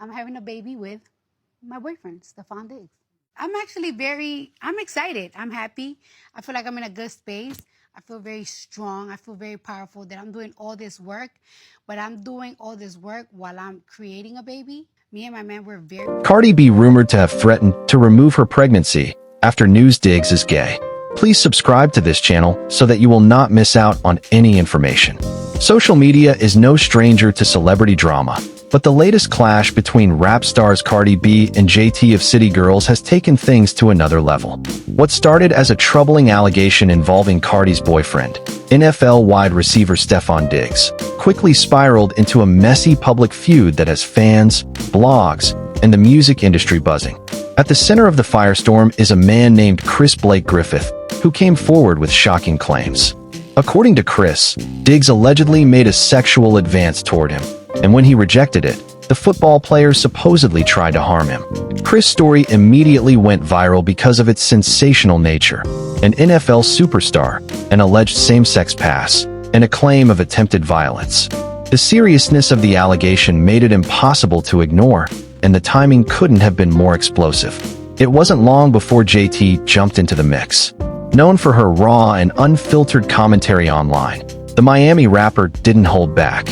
I'm having a baby with my boyfriend, Stefan Diggs. I'm excited. I'm happy. I feel like I'm in a good space. I feel very strong. I feel very powerful that I'm doing all this work, but I'm doing all this work while I'm creating a baby. Me and my man were very... Cardi B rumored to have threatened to remove her pregnancy after news Diggs is gay. Please subscribe to this channel so that you will not miss out on any information. Social media is no stranger to celebrity drama, but the latest clash between rap stars Cardi B and JT of City Girls has taken things to another level. What started as a troubling allegation involving Cardi's boyfriend, NFL wide receiver Stefan Diggs, quickly spiraled into a messy public feud that has fans, blogs, and the music industry buzzing. At the center of the firestorm is a man named Chris Blake Griffith, who came forward with shocking claims. According to Chris, Diggs allegedly made a sexual advance toward him, and when he rejected it, the football player supposedly tried to harm him. Chris' story immediately went viral because of its sensational nature. An NFL superstar, an alleged same-sex pass, and a claim of attempted violence. The seriousness of the allegation made it impossible to ignore, and the timing couldn't have been more explosive. It wasn't long before JT jumped into the mix. Known for her raw and unfiltered commentary online, the Miami rapper didn't hold back.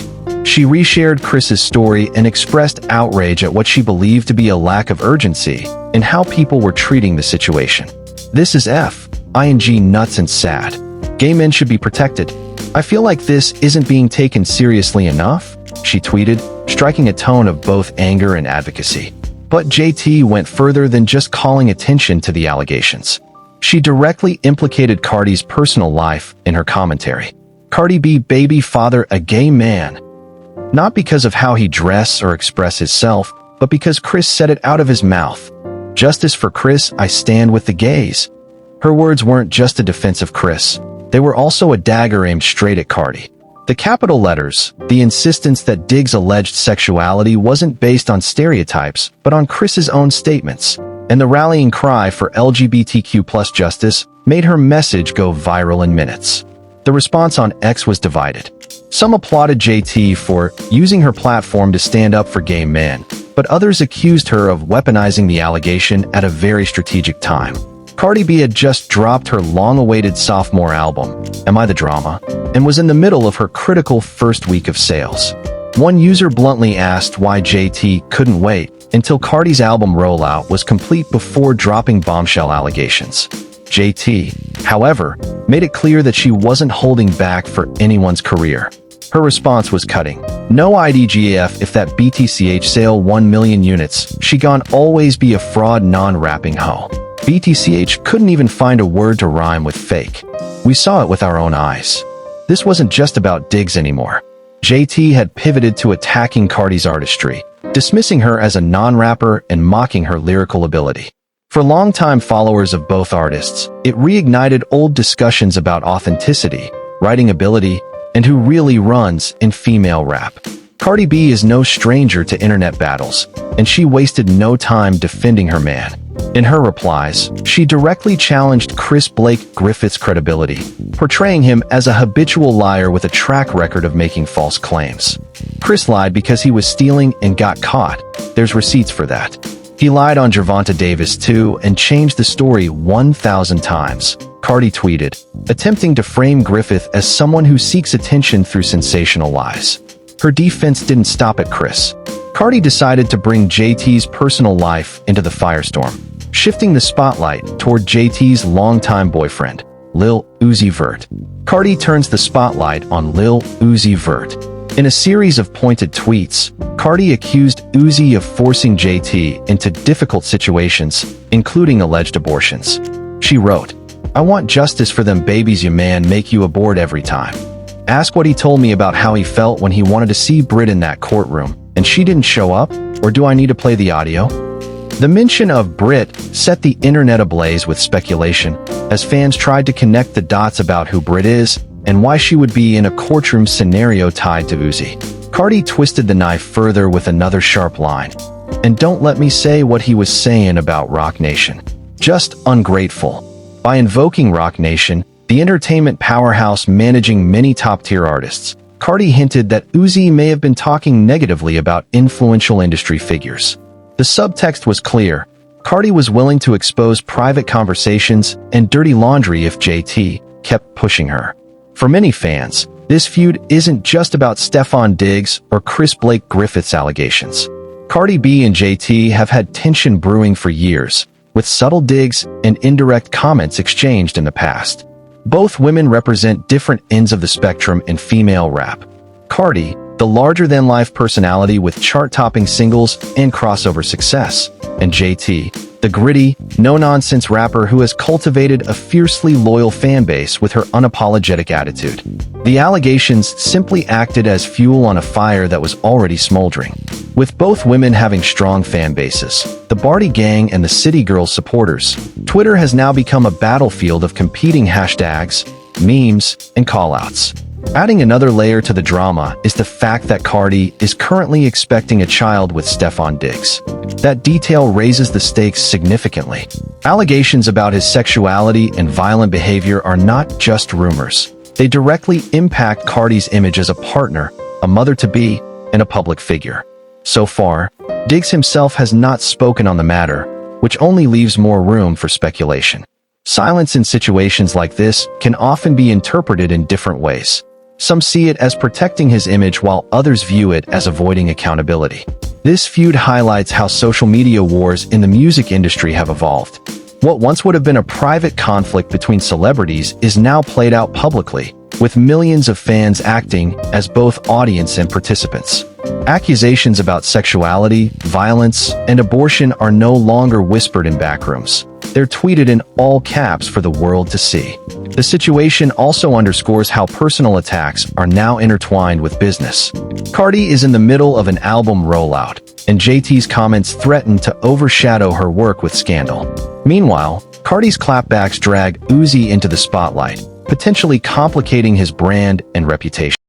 She reshared Chris's story and expressed outrage at what she believed to be a lack of urgency in how people were treating the situation. "This is F-ing nuts and sad. Gay men should be protected. I feel like this isn't being taken seriously enough," she tweeted, striking a tone of both anger and advocacy. But JT went further than just calling attention to the allegations. She directly implicated Cardi's personal life in her commentary. Cardi B baby father a gay man. Not because of how he dress or express himself, but because Chris said it out of his mouth. "Justice for Chris, I stand with the gays." Her words weren't just a defense of Chris. They were also a dagger aimed straight at Cardi. The capital letters, the insistence that Diggs' alleged sexuality wasn't based on stereotypes, but on Chris's own statements, and the rallying cry for LGBTQ+ justice made her message go viral in minutes. The response on X was divided. Some applauded JT for using her platform to stand up for gay men, but others accused her of weaponizing the allegation at a very strategic time. Cardi B had just dropped her long-awaited sophomore album, Am I the Drama?, and was in the middle of her critical first week of sales. One user bluntly asked why JT couldn't wait until Cardi's album rollout was complete before dropping bombshell allegations. JT, however, made it clear that she wasn't holding back for anyone's career. Her response was cutting. "No IDGAF if that BTCH sale 1 million units, she gon' always be a fraud non-rapping hoe. BTCH couldn't even find a word to rhyme with fake. We saw it with our own eyes." This wasn't just about Diggs anymore. JT had pivoted to attacking Cardi's artistry, dismissing her as a non-rapper and mocking her lyrical ability. For longtime followers of both artists, it reignited old discussions about authenticity, writing ability, and who really runs in female rap. Cardi B is no stranger to internet battles, and she wasted no time defending her man. In her replies, she directly challenged Chris Blake Griffith's credibility, portraying him as a habitual liar with a track record of making false claims. Chris lied because he was stealing and got caught. There's receipts for that. He lied on Gervonta Davis too and changed the story 1,000 times, Cardi tweeted, attempting to frame Griffith as someone who seeks attention through sensational lies. Her defense didn't stop at Chris. Cardi decided to bring JT's personal life into the firestorm, shifting the spotlight toward JT's longtime boyfriend, Lil Uzi Vert. Cardi turns the spotlight on Lil Uzi Vert. In a series of pointed tweets, Cardi accused Uzi of forcing JT into difficult situations, including alleged abortions. She wrote, "I want justice for them babies you man make you abort every time. Ask what he told me about how he felt when he wanted to see Brit in that courtroom, and she didn't show up, or do I need to play the audio?" The mention of Brit set the internet ablaze with speculation, as fans tried to connect the dots about who Brit is and why she would be in a courtroom scenario tied to Uzi. Cardi twisted the knife further with another sharp line. "And don't let me say what he was saying about Roc Nation. Just ungrateful." By invoking Roc Nation, the entertainment powerhouse managing many top-tier artists, Cardi hinted that Uzi may have been talking negatively about influential industry figures. The subtext was clear. Cardi was willing to expose private conversations and dirty laundry if JT kept pushing her. For many fans, this feud isn't just about Stefon Diggs or Chris Blake Griffith's allegations. Cardi B and JT have had tension brewing for years, with subtle digs and indirect comments exchanged in the past. Both women represent different ends of the spectrum in female rap. Cardi, the larger-than-life personality with chart-topping singles and crossover success, and JT, the gritty, no-nonsense rapper who has cultivated a fiercely loyal fanbase with her unapologetic attitude. The allegations simply acted as fuel on a fire that was already smoldering. With both women having strong fan bases, the Ab0rt gang and the City Girls supporters, Twitter has now become a battlefield of competing hashtags, memes, and callouts. Adding another layer to the drama is the fact that Cardi is currently expecting a child with Stefon Diggs. That detail raises the stakes significantly. Allegations about his sexuality and violent behavior are not just rumors. They directly impact Cardi's image as a partner, a mother-to-be, and a public figure. So far, Diggs himself has not spoken on the matter, which only leaves more room for speculation. Silence in situations like this can often be interpreted in different ways. Some see it as protecting his image while others view it as avoiding accountability. This feud highlights how social media wars in the music industry have evolved. What once would have been a private conflict between celebrities is now played out publicly, with millions of fans acting as both audience and participants. Accusations about sexuality, violence, and abortion are no longer whispered in backrooms. They're tweeted in all caps for the world to see. The situation also underscores how personal attacks are now intertwined with business. Cardi is in the middle of an album rollout, and JT's comments threaten to overshadow her work with Scandal. Meanwhile, Cardi's clapbacks drag Uzi into the spotlight, potentially complicating his brand and reputation.